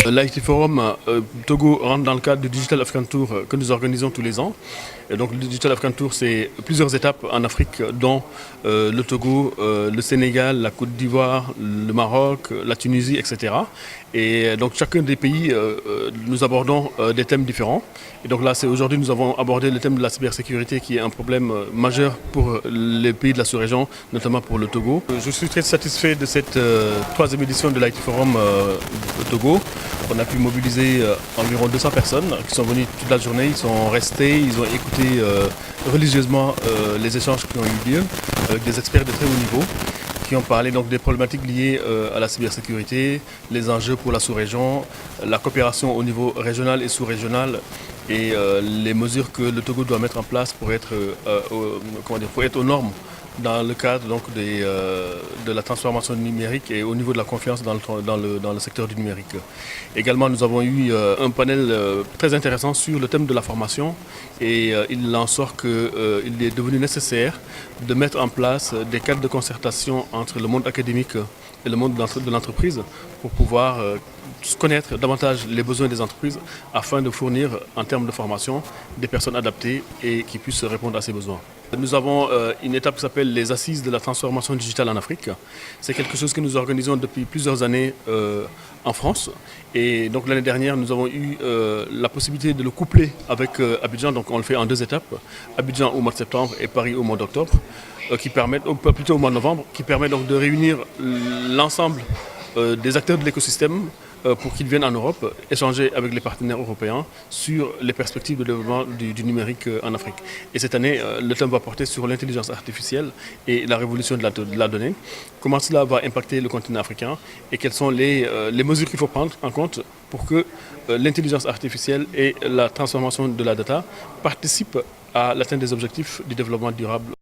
L'IT Forum Togo rentre dans le cadre du Digital African Tour que nous organisons tous les ans. Et donc le Digital African Tour, c'est plusieurs étapes en Afrique, dont le Togo, le Sénégal, la Côte d'Ivoire, le Maroc, la Tunisie, etc. Et donc chacun des pays, nous abordons des thèmes différents. Et donc là, aujourd'hui, nous avons abordé le thème de la cybersécurité, qui est un problème majeur pour les pays de la sous-région, notamment pour le Togo. Je suis très satisfait de cette troisième édition de l'IT Forum Togo. On a pu mobiliser environ 200 personnes qui sont venues toute la journée, ils sont restés, ils ont écouté religieusement les échanges qui ont eu lieu avec des experts de très haut niveau qui ont parlé donc des problématiques liées à la cybersécurité, les enjeux pour la sous-région, la coopération au niveau régional et sous-régional et les mesures que le Togo doit mettre en place pour être aux normes dans le cadre donc de la transformation numérique et au niveau de la confiance dans le secteur du numérique. Également, nous avons eu un panel très intéressant sur le thème de la formation et il en sort qu'il est devenu nécessaire de mettre en place des cadres de concertation entre le monde académique et le monde de l'entreprise pour pouvoir connaître davantage les besoins des entreprises afin de fournir en termes de formation des personnes adaptées et qui puissent répondre à ces besoins. Nous avons une étape qui s'appelle les Assises de la transformation digitale en Afrique. C'est quelque chose que nous organisons depuis plusieurs années en France. Et donc l'année dernière, nous avons eu la possibilité de le coupler avec Abidjan. Donc on le fait en deux étapes. Abidjan au mois de septembre et Paris au mois d'octobre, plutôt au mois de novembre, qui permet donc de réunir l'ensemble des acteurs de l'écosystème pour qu'ils viennent en Europe échanger avec les partenaires européens sur les perspectives de développement du numérique en Afrique. Et cette année, le thème va porter sur l'intelligence artificielle et la révolution de la donnée. Comment cela va impacter le continent africain et quelles sont les mesures qu'il faut prendre en compte pour que l'intelligence artificielle et la transformation de la data participent à l'atteinte des objectifs du développement durable.